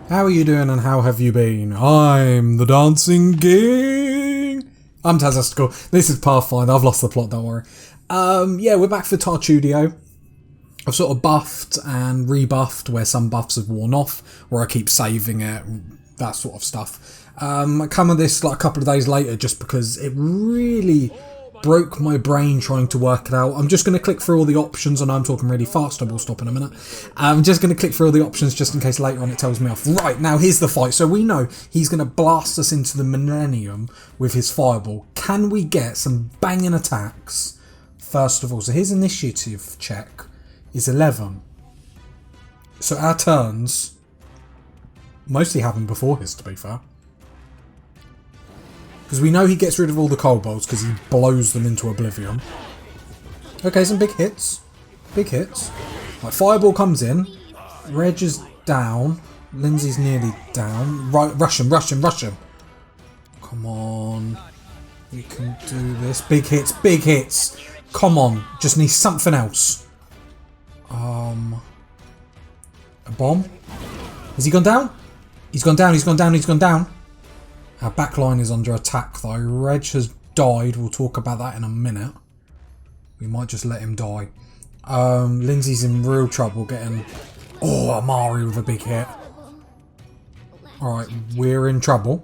How are you doing and how have you been? I'm the Dancing King. I'm Tazastical. This is Pathfinder. I've lost the plot, don't worry. Yeah, we're back for Tartudio. I've sort of buffed and rebuffed where some buffs have worn off, where I keep saving it, that sort of stuff. I come at this like a couple of days later just because it really broke my brain trying to work it out. I'm just going to click through all the options. I know I'm talking really fast, I will stop in a minute. I'm just going to click through all the options just in case later on it tells me off. Right, now here's the fight. So we know he's going to blast us into the Millennium with his fireball. Can we get some banging attacks first of all? So his initiative check is 11. So our turns mostly happen before his, to be fair. Because we know he gets rid of all the kobolds because he blows them into oblivion. Okay, some big hits. Big hits. Right, fireball comes in. Reg is down. Lindsay's nearly down. Right, rush him, rush him, rush him. Come on. We can do this. Big hits, big hits. Come on. Just need something else. A bomb? Has he gone down? He's gone down, he's gone down, he's gone down. Our backline is under attack though. Reg has died. We'll talk about that in a minute. We might just let him die. Lindsay's in real trouble getting... Oh, Amari with a big hit. Alright, we're in trouble.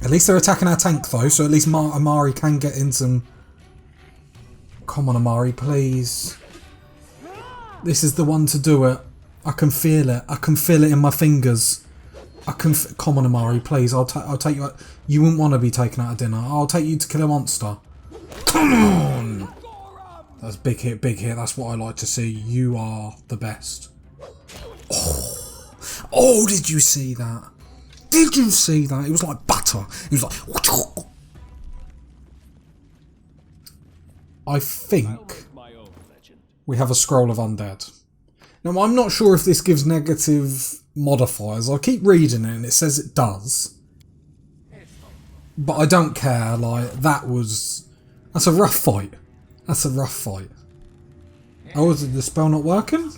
At least they're attacking our tank though, so at least Amari can get in some... Come on Amari, please. This is the one to do it. I can feel it. I can feel it in my fingers. I can... Come on Amari, please. I'll take you out. You wouldn't want to be taken out of dinner. I'll take you to kill a monster. Come on! That's big hit, big hit. That's what I like to see. You are the best. Oh, oh, did you see that? Did you see that? It was like butter. It was like... I think we have a scroll of undead. Now, I'm not sure if this gives negative modifiers. I'll keep reading it and it says it does. But I don't care. Like, that's a rough fight. That's a rough fight. Oh, is the spell not working?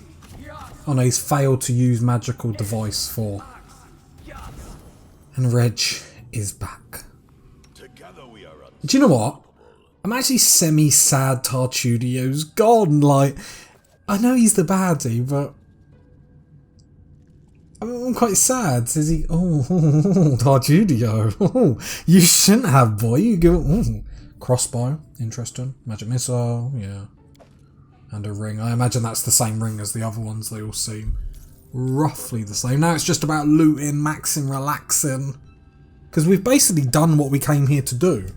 Oh no, he's failed to use magical device 4. And Reg is back. Do you know what? I'm actually semi-sad Tartudio's gone. Like, I know he's the baddie, but I'm quite sad. Says he? Oh, Tartudio. Oh, you shouldn't have, boy. You go. Crossbow, interesting. Magic missile, yeah. And a ring. I imagine that's the same ring as the other ones. They all seem roughly the same. Now it's just about looting, maxing, relaxing. Because we've basically done what we came here to do.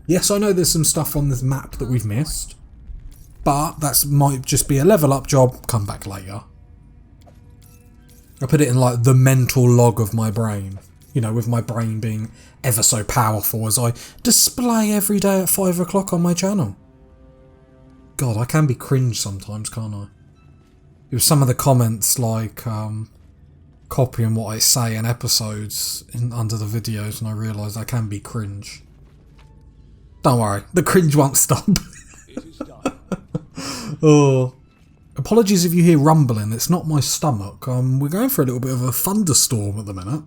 Yes, I know there's some stuff on this map that we've missed. But that might just be a level up job. Come back later. I put it in like the mental log of my brain. You know, with my brain being ever so powerful as I display every day at 5 o'clock on my channel. God, I can be cringe sometimes, can't I? It was some of the comments like copying what I say in episodes under the videos, and I realised I can be cringe. Don't worry, the cringe won't stop. Oh, apologies if you hear rumbling, it's not my stomach. We're going for a little bit of a thunderstorm at the minute.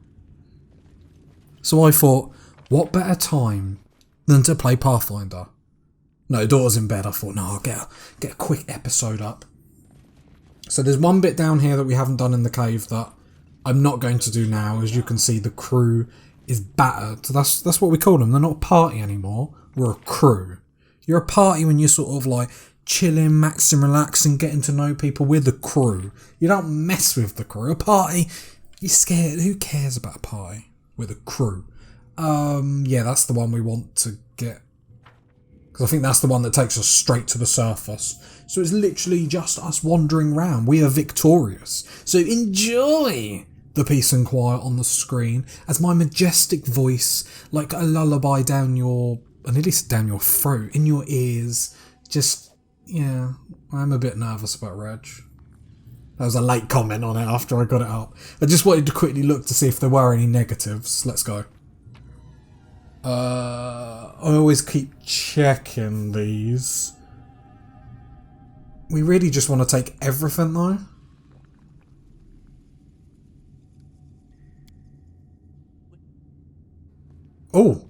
So I thought, what better time than to play Pathfinder? No, daughter's in bed. I thought, no, I'll get a quick episode up. So there's one bit down here that we haven't done in the cave that I'm not going to do now. As you can see, the crew is battered. So that's what we call them. They're not a party anymore. We're a crew. You're a party when you're sort of like chilling, maxing, relaxing, getting to know people. We're the crew. You don't mess with the crew. A party, you're scared. Who cares about a party? We're the crew. Yeah, that's the one we want to get. Because I think that's the one that takes us straight to the surface. So it's literally just us wandering around. We are victorious. So enjoy the peace and quiet on the screen as my majestic voice, like a lullaby down your... I nearly said down your throat, in your ears. Just, yeah, I'm a bit nervous about Reg. That was a late comment on it after I got it up. I just wanted to quickly look to see if there were any negatives. Let's go. I always keep checking these. We really just want to take everything though. Oh.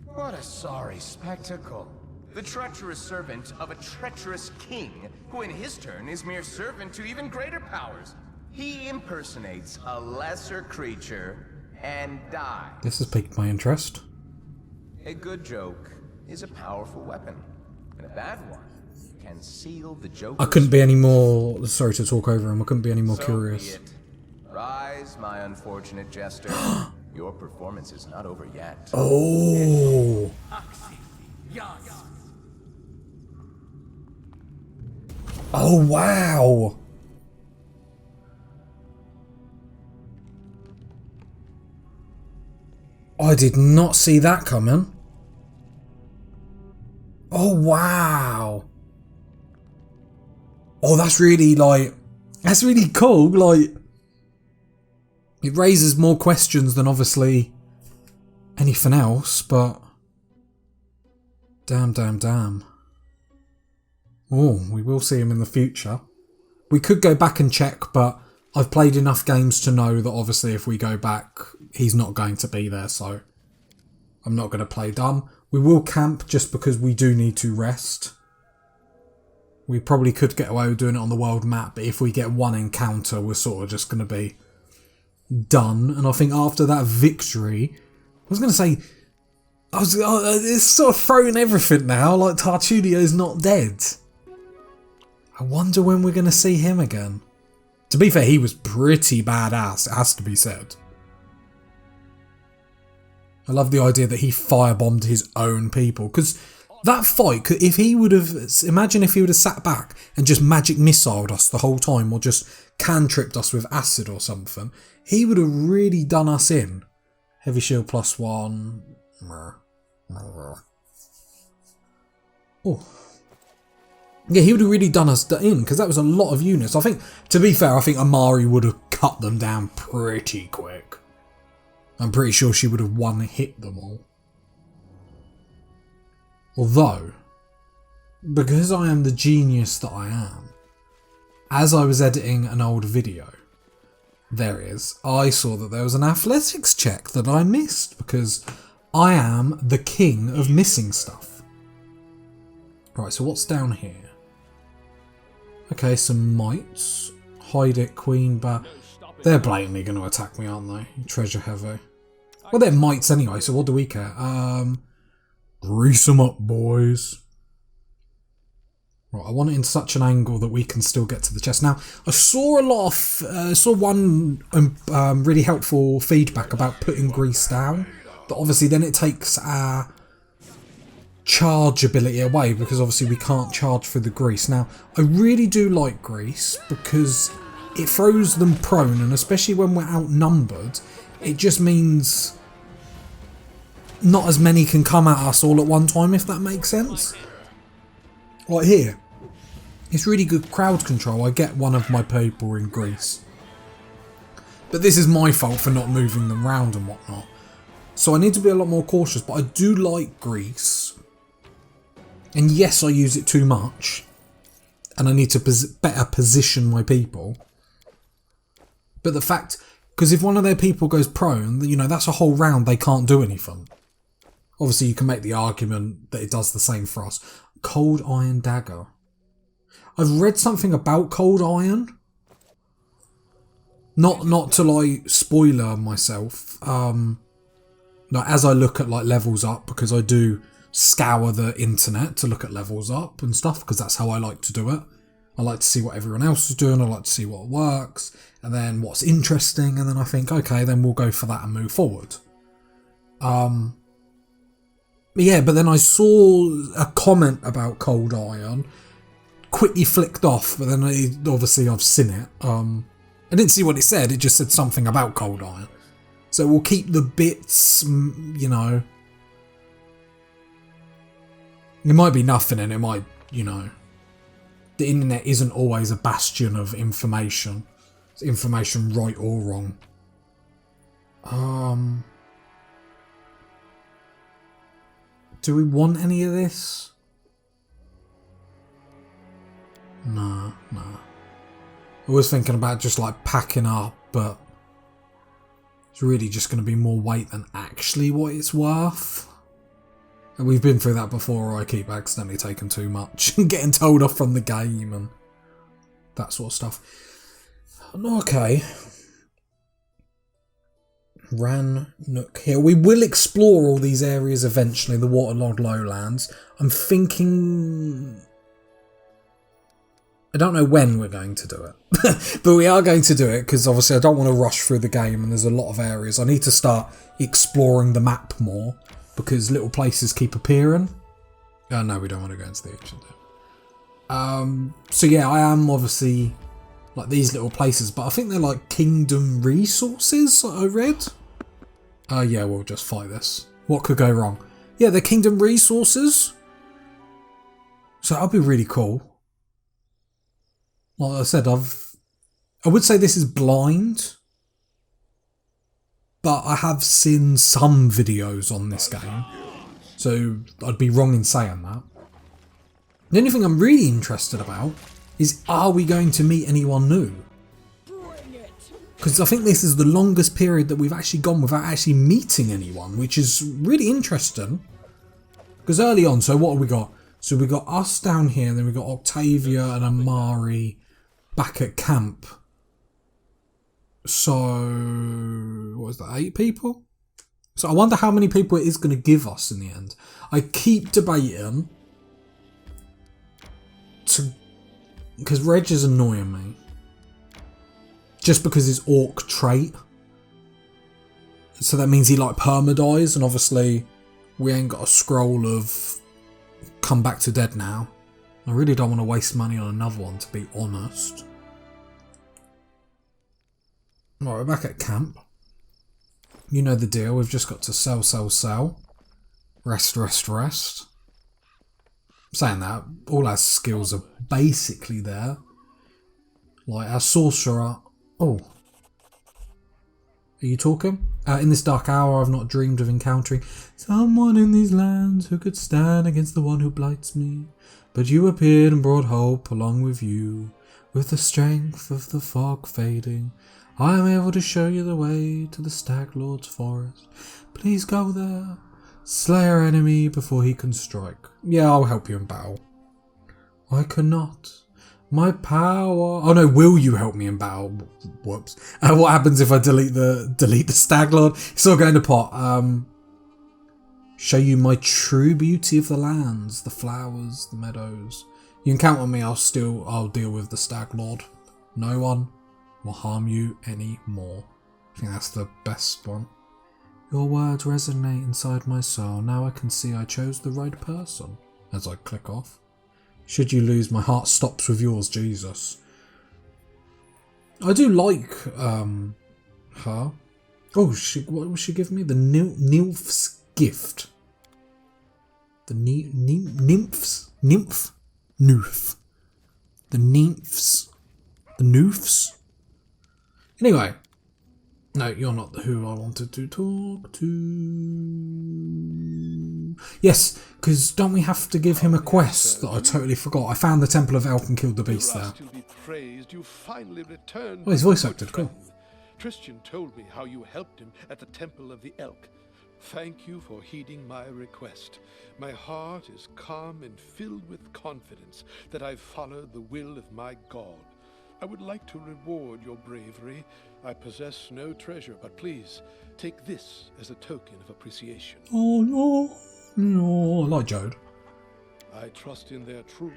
What a sorry spectacle. The treacherous servant of a treacherous king, who in his turn is mere servant to even greater powers. He impersonates a lesser creature and dies. This has piqued my interest. A good joke is a powerful weapon, and a bad one can seal the joke. I couldn't be any more... Sorry to talk over him. I couldn't be any more curious. Be it. Rise, my unfortunate jester. Your performance is not over yet. Oh. Oh, wow. I did not see that coming. Oh, wow. Oh, that's really, like... That's really cool, like... It raises more questions than, obviously, anything else, but... Damn, damn, damn. Oh, we will see him in the future. We could go back and check, but I've played enough games to know that, obviously, if we go back, he's not going to be there, so... I'm not going to play dumb. We will camp just because we do need to rest. We probably could get away with doing it on the world map, but if we get one encounter, we're sort of just going to be done. And I think after that victory, I was going to say, it's sort of thrown everything now, like Tartulio's not dead. I wonder when we're going to see him again. To be fair, he was pretty badass, it has to be said. I love the idea that he firebombed his own people, because that fight, if he would have, imagine if he would have sat back and just magic missiled us the whole time, or just cantripped us with acid or something, he would have really done us in. Heavy shield +1. Oh. Yeah, he would have really done us in, because that was a lot of units. I think, to be fair, I think Amari would have cut them down pretty quick. I'm pretty sure she would have one-hit them all. Although, because I am the genius that I am, as I was editing an old video, I saw that there was an athletics check that I missed, because I am the king of missing stuff. Right, so what's down here? Okay, some mites. Hide it, queen, but they're blatantly going to attack me, aren't they? Treasure heavy. Well, they're mites anyway, so what do we care? Grease them up, boys. Right, I want it in such an angle that we can still get to the chest. Now, I saw a lot of, saw one really helpful feedback about putting grease down. But obviously then it takes our charge ability away, because obviously we can't charge for the grease. Now, I really do like grease because it throws them prone, and especially when we're outnumbered, it just means not as many can come at us all at one time, if that makes sense. Like here, it's really good crowd control. I get one of my people in Greece, but this is my fault for not moving them round and whatnot. So I need to be a lot more cautious, but I do like Greece. And yes, I use it too much, and I need to better position my people. But the fact, because if one of their people goes prone, you know, that's a whole round they can't do anything. Obviously, you can make the argument that it does the same for us. Cold Iron Dagger. I've read something about Cold Iron. Not to like spoiler myself. No, as I look at like levels up, because I do scour the internet to look at levels up and stuff, because that's how I like to do it. I like to see what everyone else is doing. I like to see what works, and then what's interesting, and then I think, okay, then we'll go for that and move forward. Yeah, but then I saw a comment about Cold Iron, quickly flicked off, but then obviously I've seen it. I didn't see what it said, it just said something about Cold Iron. So we'll keep the bits, you know. It might be nothing, and it might, you know. The internet isn't always a bastion of information. It's information right or wrong. Do we want any of this? No. I was thinking about just like packing up, but it's really just going to be more weight than actually what it's worth. And we've been through that before. I keep accidentally taking too much and getting told off from the game and that sort of stuff. Okay. Rannoch Hill. We will explore all these areas eventually, the waterlogged lowlands. I'm thinking... I don't know when we're going to do it, but we are going to do it because obviously I don't want to rush through the game and there's a lot of areas. I need to start exploring the map more because little places keep appearing. Oh no, we don't want to go into the ancient. So yeah, I am obviously like these little places, but I think they're like kingdom resources I read. Yeah, we'll just fight this. What could go wrong? Yeah, they're kingdom resources. So that'll be really cool. Like I said, I would say this is blind, but I have seen some videos on this game, so I'd be wrong in saying that. The only thing I'm really interested about is, are we going to meet anyone new? Because I think this is the longest period that we've actually gone without actually meeting anyone, which is really interesting. Because early on, so what have we got? So we got us down here, and then we got Octavia and Amari back at camp. So, what is that, 8 people? So I wonder how many people it is going to give us in the end. I keep debating because Reg is annoying me. Just because his orc trait. So that means he like perma-dies, and obviously we ain't got a scroll of come back to dead now. I really don't want to waste money on another one, to be honest. Right, we're back at camp. You know the deal, we've just got to sell, sell, sell. Rest, rest, rest. Saying that, all our skills are basically there. Like our sorcerer... Oh. Are you talking? In this dark hour I've not dreamed of encountering someone in these lands who could stand against the one who blights me. But you appeared and brought hope along with you. With the strength of the fog fading, I am able to show you the way to the Stag Lord's forest. Please go there. Slay our enemy before he can strike. Yeah, I'll help you in battle. I cannot. My power... Oh no, will you help me in battle? Whoops. What happens if I delete the Stag Lord? It's all going to pot. Show you my true beauty of the lands, the flowers, the meadows. You can count on me, I'll deal with the Stag Lord. No one will harm you anymore. I think that's the best one. Your words resonate inside my soul. Now I can see I chose the right person. As I click off. Should you lose, my heart stops with yours, Jesus. I do like her. Oh, what will she give me? The Nymph's Gift. The Nymphs? Nymph? Noof. The Nymphs. The Noofs? Anyway. No, you're not who I wanted to talk to. Yes, because don't we have to give him a quest that I totally forgot? I found the Temple of Elk and killed the beast there. Oh, his voice acted, cool. Christian told me how you helped him at the Temple of the Elk. Thank you for heeding my request. My heart is calm and filled with confidence that I've followed the will of my God. I would like to reward your bravery. I possess no treasure, but please, take this as a token of appreciation. Oh no, no, I like Jode. I trust in their truth.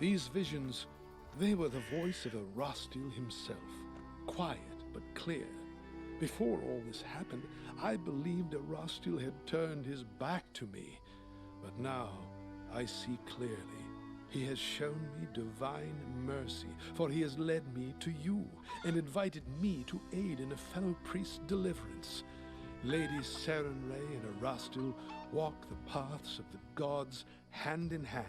These visions, they were the voice of Erastil himself. Quiet, but clear. Before all this happened, I believed Erastil had turned his back to me. But now, I see clearly. He has shown me divine mercy, for he has led me to you and invited me to aid in a fellow priest's deliverance. Lady Sarenrae and Erastil walk the paths of the gods hand in hand,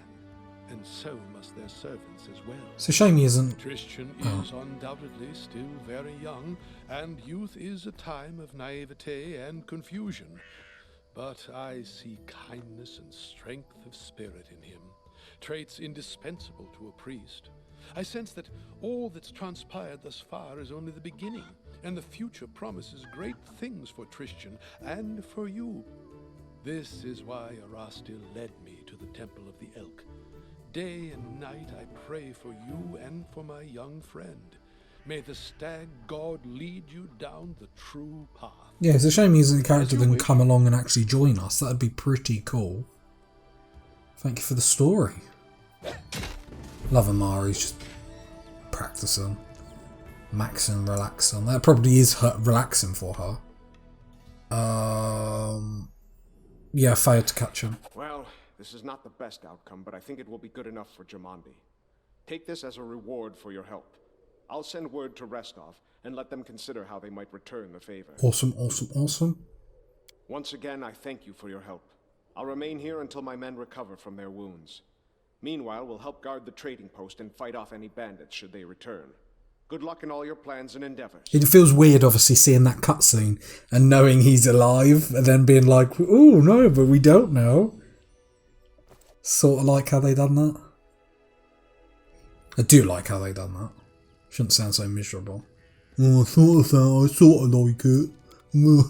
and so must their servants as well. It's a shame he isn't... Christian is undoubtedly still very young, and youth is a time of naivete and confusion. But I see kindness and strength of spirit in him. Traits indispensable to a priest. I sense that all that's transpired thus far is only the beginning, and the future promises great things for Tristan and for you. This is why Erastil led me to the Temple of the Elk. Day and night I pray for you and for my young friend. May the stag god lead you down the true path. Yeah, it's a shame he isn't a character that can come along and actually join us. That'd be pretty cool. Thank you for the story. Love Amari's just practicing. Maxing, relaxing. That probably is relaxing for her. Yeah, failed to catch him. Well, this is not the best outcome, but I think it will be good enough for Jamandi. Take this as a reward for your help. I'll send word to Restov and let them consider how they might return the favor. Awesome, awesome, awesome. Once again, I thank you for your help. I'll remain here until my men recover from their wounds. Meanwhile, we'll help guard the trading post and fight off any bandits should they return. Good luck in all your plans and endeavors. It feels weird, obviously, seeing that cutscene and knowing he's alive and then being like, oh, no, but we don't know. Sort of like how they done that. I do like how they done that. Shouldn't sound so miserable. Oh, I sort of like it. Do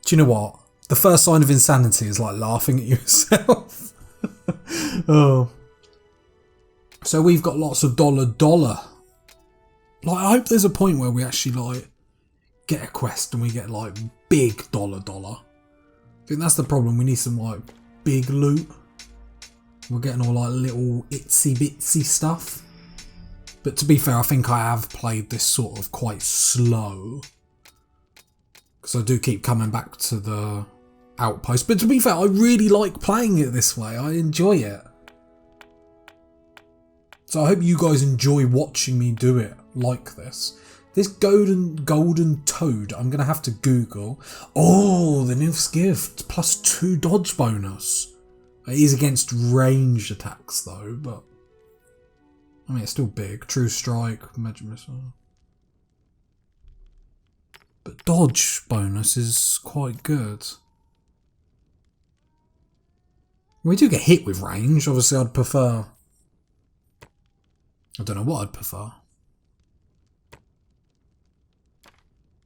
you know what? The first sign of insanity is like laughing at yourself. Oh. So we've got lots of dollar. Like, I hope there's a point where we actually like get a quest and we get like big dollar. I think that's the problem. We need some like big loot. We're getting all like little itsy bitsy stuff. But to be fair, I think I have played this sort of quite slow. Because I do keep coming back to the outpost. But to be fair, I really like playing it this way. I enjoy it. So I hope you guys enjoy watching me do it like this. This golden toad, I'm going to have to Google. Oh, the Nymph's Gift. +2 dodge bonus. It is against ranged attacks though, but... I mean, it's still big. True Strike, Magic Missile. But dodge bonus is quite good. We do get hit with range. Obviously, I'd prefer... I don't know what I'd prefer.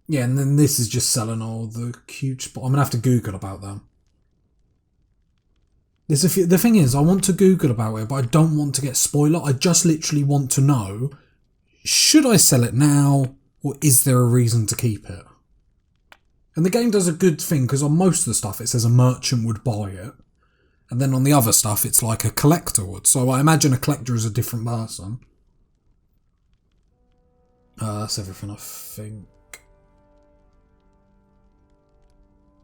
Yeah, and then this is just selling all the huge... I'm going to have to Google about them. The thing is, I want to Google about it, but I don't want to get spoiler. I just literally want to know, should I sell it now, or is there a reason to keep it? And the game does a good thing, because on most of the stuff it says a merchant would buy it, and then on the other stuff it's like a collector would. So I imagine a collector is a different person. That's everything, I think.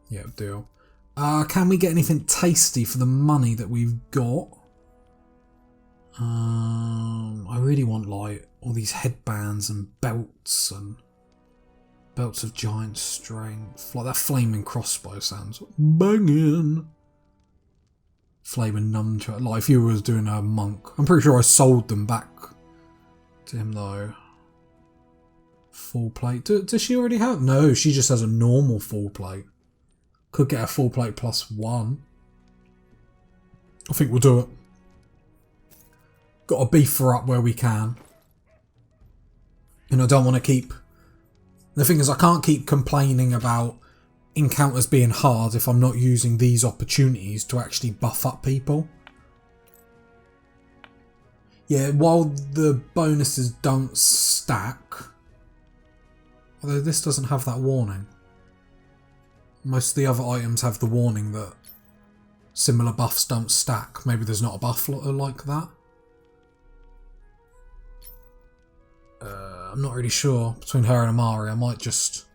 Yeah, deal. Can we get anything tasty for the money that we've got? I really want like all these headbands and belts of giant strength. Like that flaming crossbow sounds banging. Flaming nunchuck. Like if you was doing a monk. I'm pretty sure I sold them back to him though. Full plate. Does she already have? No, she just has a normal full plate. Could get a full plate +1. I think we'll do it. Got to beef her up where we can. And I don't want to keep... The thing is, I can't keep complaining about encounters being hard if I'm not using these opportunities to actually buff up people. Yeah, while the bonuses don't stack... Although this doesn't have that warning. Most of the other items have the warning that similar buffs don't stack. Maybe there's not a buff like that. I'm not really sure. Between her and Amari, I might just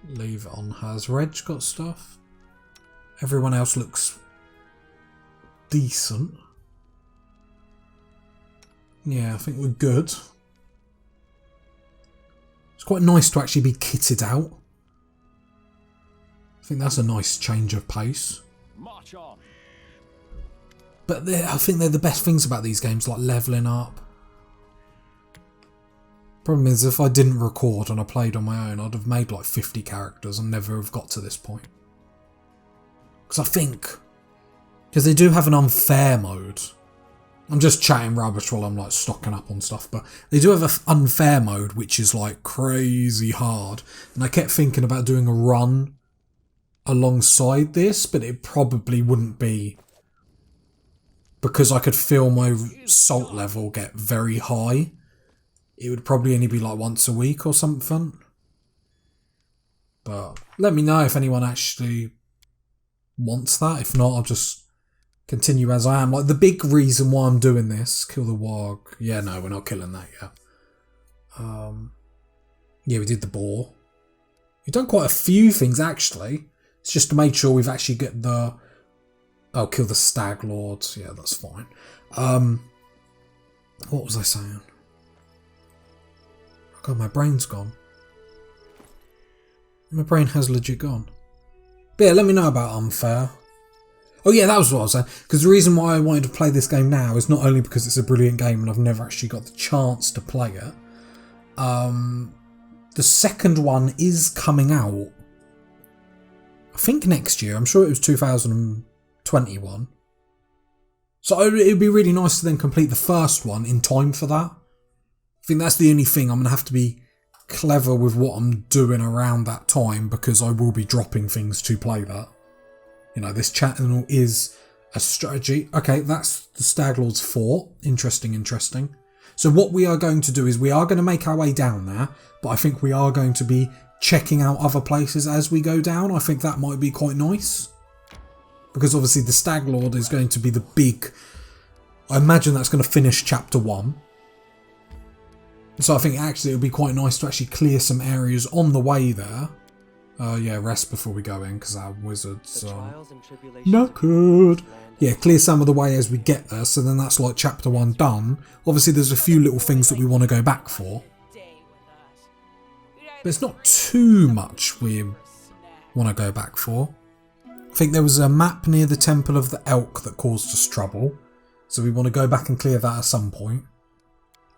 leave it on her. Has Reg got stuff? Everyone else looks decent. Yeah, I think we're good. It's quite nice to actually be kitted out. I think that's a nice change of pace. March on. But I think they're the best things about these games, like levelling up. Problem is, if I didn't record and I played on my own, I'd have made like 50 characters and never have got to this point. Because they do have an unfair mode. I'm just chatting rubbish while I'm like stocking up on stuff, but they do have an unfair mode, which is like crazy hard. And I kept thinking about doing a run alongside this, but it probably wouldn't be, because I could feel my salt level get very high. It would probably only be like once a week or something. But let me know if anyone actually wants that. If not, I'll just continue as I am. Like, the big reason why I'm doing this, kill the warg. Yeah, no, we're not killing that yet. Yeah, we did the boar. We've done quite a few things, actually. It's just to make sure we've actually get the... Oh, kill the stag lords. Yeah, that's fine. What was I saying? Oh God, my brain's gone. My brain has legit gone. But yeah, let me know about unfair. Oh yeah, that was what I was saying. Because the reason why I wanted to play this game now is not only because it's a brilliant game and I've never actually got the chance to play it. The second one is coming out, I think next year. I'm sure it was 2021. So it would be really nice to then complete the first one in time for that. I think that's the only thing. I'm going to have to be clever with what I'm doing around that time, because I will be dropping things to play that. You know, this channel is a strategy. Okay, that's the Stag Lord's fort. Interesting, interesting. So what we are going to do is we are going to make our way down there, but I think we are going to be checking out other places as we go down. I think that might be quite nice. Because obviously the Stag Lord is going to be the big... I imagine that's going to finish chapter 1. So I think actually it would be quite nice to actually clear some areas on the way there. Yeah, rest before we go in, because our wizards are knackered. Yeah, clear some of the way as we get there, so then that's like chapter 1 done. Obviously there's a few little things that we want to go back for. But it's not too much we want to go back for. I think there was a map near the Temple of the Elk that caused us trouble. So we want to go back and clear that at some point.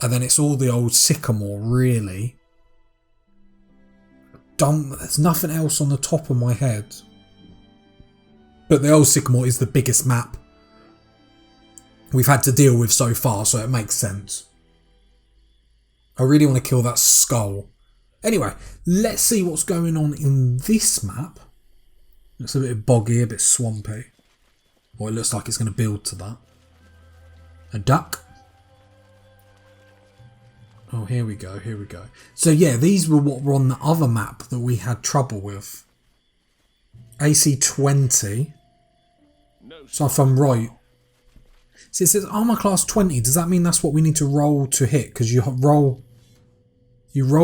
And then it's all the old sycamore, really. There's nothing else on the top of my head. But the old sycamore is the biggest map we've had to deal with so far, so it makes sense. I really want to kill that skull. Anyway, let's see what's going on in this map. It's a bit boggy, a bit swampy. Well, it looks like it's going to build to that. A duck. Oh, here we go, here we go. So yeah, these were what were on the other map that we had trouble with. AC 20. So if I'm right. So it says armor class 20. Does that mean that's what we need to roll to hit? Because you roll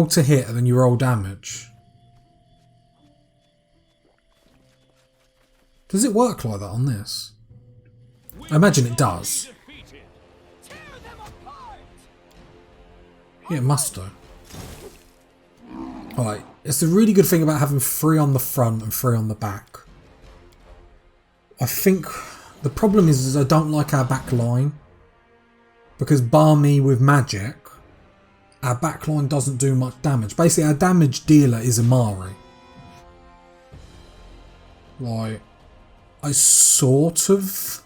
to hit and then you roll damage. Does it work like that on this? I imagine it does. Yeah, it must do. Alright, it's the really good thing about having 3 on the front and 3 on the back. I think the problem is I don't like our back line. Because bar me with magic, our back line doesn't do much damage. Basically, our damage dealer is Amari. Like, I sort of...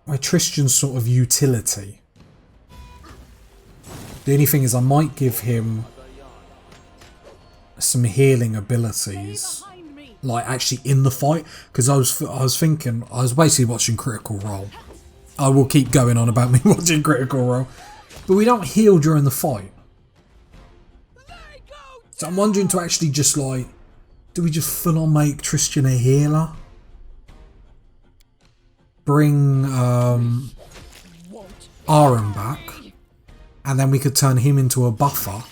My Tristan's sort of utility. The only thing is I might give him some healing abilities, like actually in the fight, because I was thinking, I was basically watching Critical Role. I will keep going on about me watching Critical Role, but we don't heal during the fight. So I'm wondering to actually just like, do we just full on make Tristan a healer? Bring Aaron back. And then we could turn him into a buffer.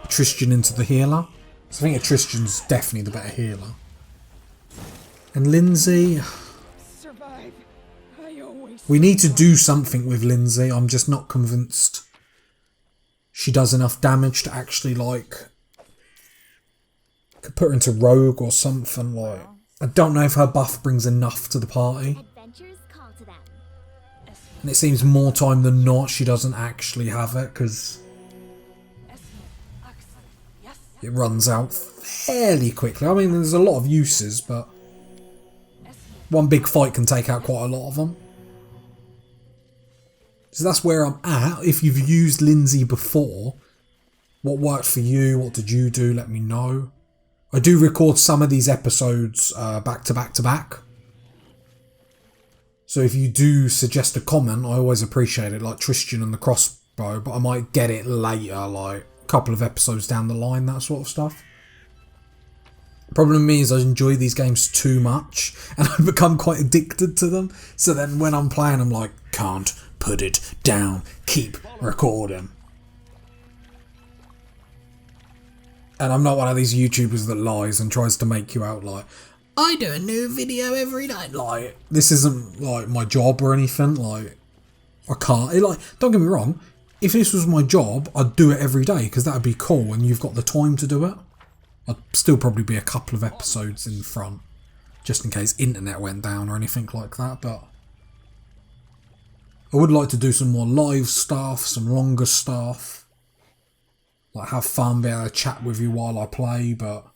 Tristan into the healer. So I think Tristan's definitely the better healer. And Lindsay... We need to do something with Lindsay. I'm just not convinced she does enough damage to actually, like... Could put her into rogue or something, like... I don't know if her buff brings enough to the party. And it seems more time than not she doesn't actually have it, because it runs out fairly quickly. I mean, there's a lot of uses, but one big fight can take out quite a lot of them. So that's where I'm at. If you've used Lindsay before, what worked for you? What did you do? Let me know. I do record some of these episodes back to back to back. So if you do suggest a comment, I always appreciate it, like Tristan and the crossbow, but I might get it later, like a couple of episodes down the line, that sort of stuff. The problem with me is I enjoy these games too much, and I become quite addicted to them. So then when I'm playing, I'm like, can't put it down, keep recording. And I'm not one of these YouTubers that lies and tries to make you out like, I do a new video every day. Like, this isn't like my job or anything. Like, I can't. Don't get me wrong. If this was my job, I'd do it every day because that'd be cool and you've got the time to do it. I'd still probably be a couple of episodes in front just in case internet went down or anything like that. But I would like to do some more live stuff, some longer stuff. Like, have fun, be able to chat with you while I play, but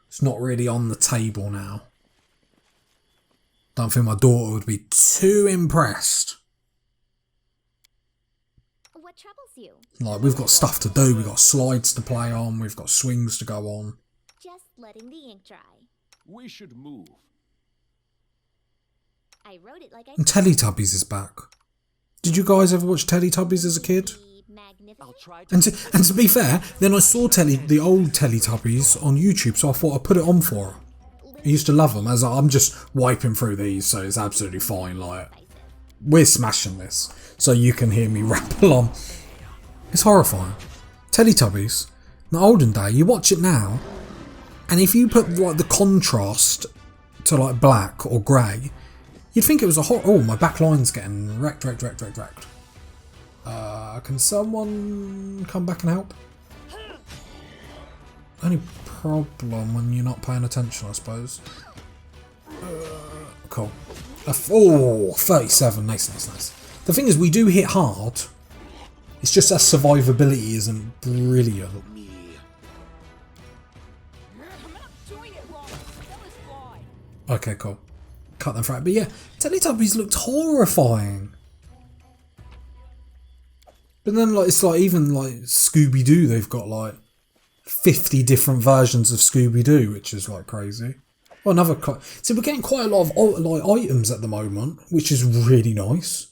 it's not really on the table now. Don't think my daughter would be too impressed. What troubles you? Like, we've got stuff to do, we've got slides to play on, we've got swings to go on. Just letting the ink dry. We should move. I wrote it like I And Teletubbies is back. Did you guys ever watch Teletubbies as a kid? And to be fair, then I saw the old Teletubbies on YouTube, so I thought I'd put it on for her. I used to love them, as I'm just wiping through these, so it's absolutely fine. Like, we're smashing this, so you can hear me ramble on. It's horrifying. Teletubbies, in the olden day, you watch it now, and if you put like the contrast to like black or grey, you'd think it was a hot. Oh, my back line's getting wrecked. Can someone come back and help? Only problem when you're not paying attention, I suppose. Cool. Oh, 37. Nice. The thing is, we do hit hard. It's just that survivability isn't brilliant. Okay, cool. Cut them right. But yeah, Teletubbies looked horrifying. But then, like, it's like even like Scooby-Doo, they've got like 50 different versions of Scooby-Doo, which is like crazy. Well, so we're getting quite a lot of like items at the moment, which is really nice.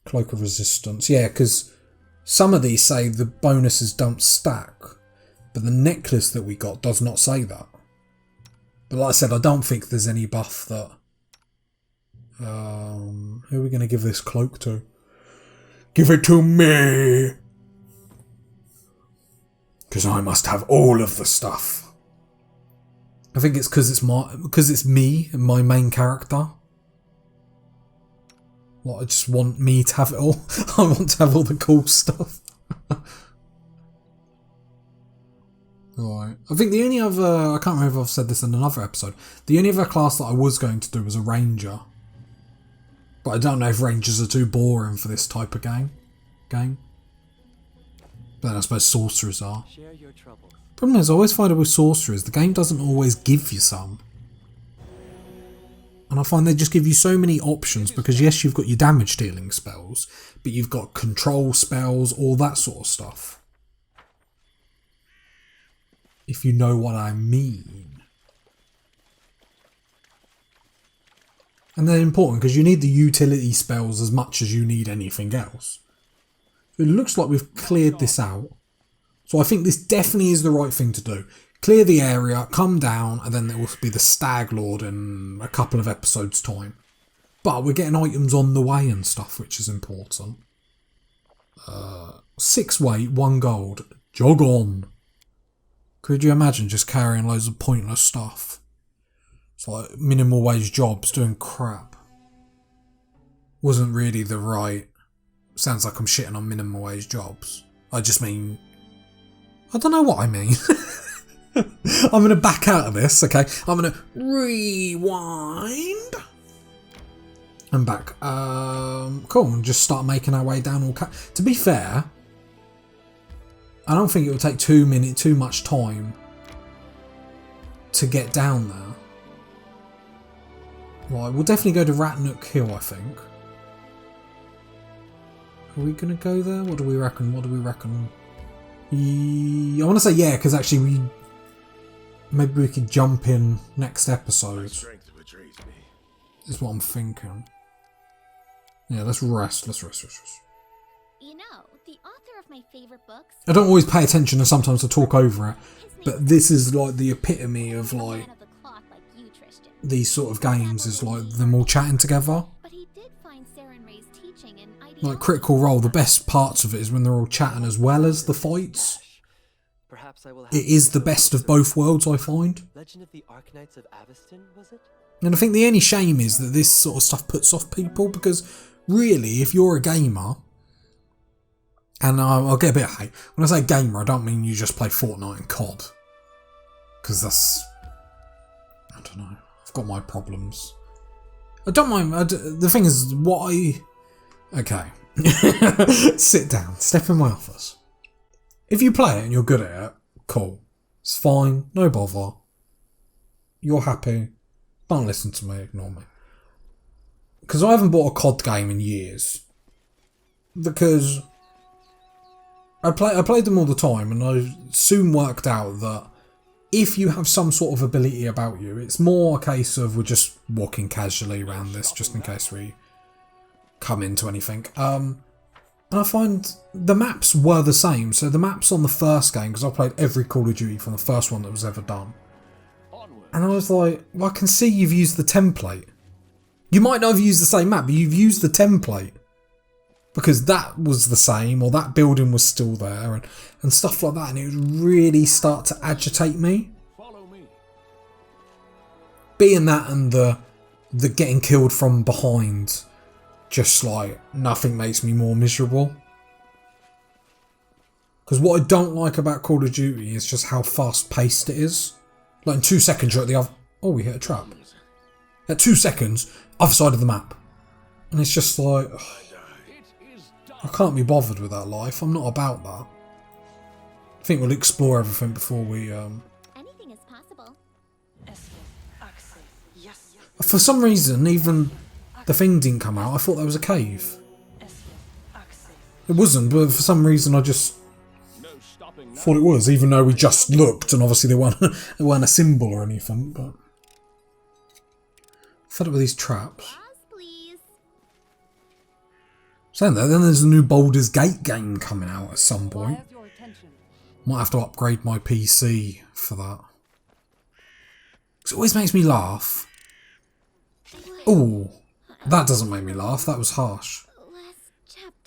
Cloak of Resistance, yeah, because some of these say the bonuses don't stack, but the necklace that we got does not say that. But like I said, I don't think there's any buff that. Who are we going to give this cloak to? Give it to me! Because I must have all of the stuff. I think it's because it's me and my main character. Like, I just want me to have it all. I want to have all the cool stuff. Right. I think the only other, I can't remember if I've said this in another episode, the only other class that I was going to do was a ranger. But I don't know if rangers are too boring for this type of game. But then I suppose sorcerers are. Share your troubles. Problem is, I always find it with sorcerers, the game doesn't always give you some. And I find they just give you so many options because yes, you've got your damage dealing spells, but you've got control spells, all that sort of stuff. If you know what I mean. And they're important because you need the utility spells as much as you need anything else. It looks like we've cleared this out. So I think this definitely is the right thing to do. Clear the area, come down, and then there will be the Stag Lord in a couple of episodes' time. But we're getting items on the way and stuff, which is important. 6 weight, 1 gold. Jog on. Could you imagine just carrying loads of pointless stuff? It's like minimal wage jobs doing crap. Wasn't really the right. Sounds like I'm shitting on minimum wage jobs. I just mean. I don't know what I mean. I'm going to back out of this, okay? I'm going to rewind. I'm back. Cool, and just start making our way down. To be fair, I don't think it will take too much time to get down there. Right, we'll definitely go to Ratnook Hill, I think. Are we going to go there? What do we reckon? What do we reckon? I want to say yeah, because actually maybe we could jump in next episode. Is what I'm thinking. Yeah, let's rest. Let's rest. You know, the author of my favorite books. I don't always pay attention and sometimes I talk over it, but this is like the epitome of like these sort of games is like them all chatting together. But he did find Saren Ray's teaching and Like Critical Role, the best parts of it is when they're all chatting as well as the fights. It is the best of both worlds, I find. Legend of the Arcanum of Aveston, was it? And I think the only shame is that this sort of stuff puts off people, because really, if you're a gamer, and I'll get a bit of hate, when I say gamer, I don't mean you just play Fortnite and COD, because that's, I don't know, I've got my problems. I don't mind, the thing is, okay, sit down, step in my office. If you play it and you're good at it, cool, it's fine, no bother, you're happy. Don't listen to me, ignore me. Because I haven't bought a COD game in years. Because I played them all the time, and I soon worked out that if you have some sort of ability about you, it's more a case of we're just walking casually around this just in case we come into anything. And I find the maps were the same. So the maps on the first game, because I played every Call of Duty from the first one that was ever done. And I was like, well, I can see you've used the template. You might not have used the same map, but you've used the template. Because that was the same, or that building was still there, and stuff like that. And it would really start to agitate me. Being that and the getting killed from behind, just like, nothing makes me more miserable. Because what I don't like about Call of Duty is just how fast paced it is. Like in 2 seconds you're at the other... Oh, we hit a trap. At 2 seconds, other side of the map. And it's just like... I can't be bothered with that life. I'm not about that. I think we'll explore everything before we... Anything is possible. For some reason, even the thing didn't come out. I thought that was a cave. It wasn't, but for some reason I just... thought it was, even though we just looked, and obviously they weren't a symbol or anything, but... Fed up with these traps. Saying that, then there's a new Baldur's Gate game coming out at some point. Might have to upgrade my PC for that. It always makes me laugh. Oh, that doesn't make me laugh, that was harsh.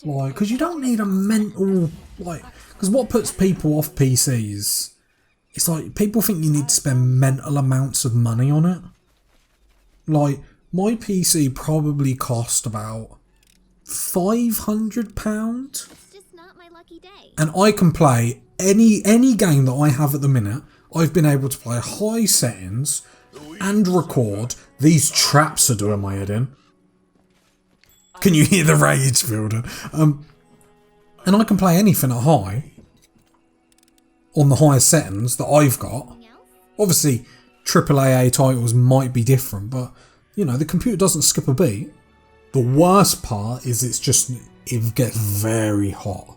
Like, because you don't need a mental... like, because what puts people off PCs, it's like, people think you need to spend mental amounts of money on it. Like, my PC probably cost about £500. It's just not my lucky day. And I can play any game that I have at the minute. I've been able to play high settings and record. These traps are doing my head in. Can you hear the rage building? And I can play anything at high. On the highest settings that I've got. Obviously, AAA titles might be different, but, you know, the computer doesn't skip a beat. The worst part is it gets very hot.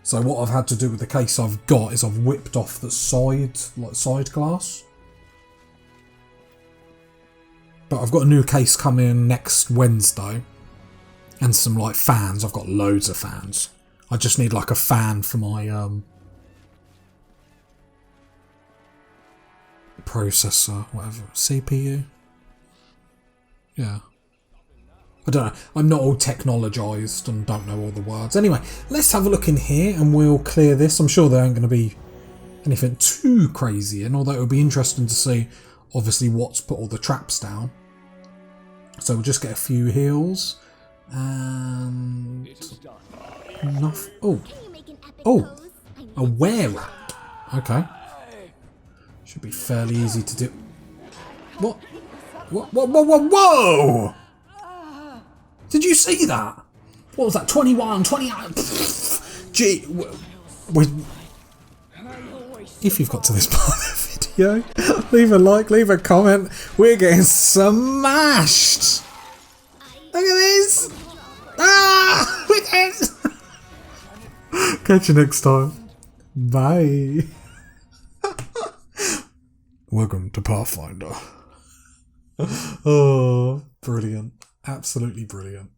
So what I've had to do with the case I've got is I've whipped off the side glass. But I've got a new case coming next Wednesday. And some like fans. I've got loads of fans. I just need like a fan for my processor, whatever, CPU. Yeah. I don't know. I'm not all technologised and don't know all the words. Anyway, let's have a look in here and we'll clear this. I'm sure there ain't going to be anything too crazy in, although it'll be interesting to see, obviously, what's put all the traps down. So we'll just get a few heals. And... enough. Oh. Oh. A were-rat. Okay. Should be fairly easy to do. What? Whoa! Did you see that? What was that? 21, 28? Gee. If you've got to this part of the video, leave a like, leave a comment. We're getting smashed. Look at this. Ah! With S! Catch you next time. Bye. Welcome to Pathfinder. Oh, brilliant. Absolutely brilliant.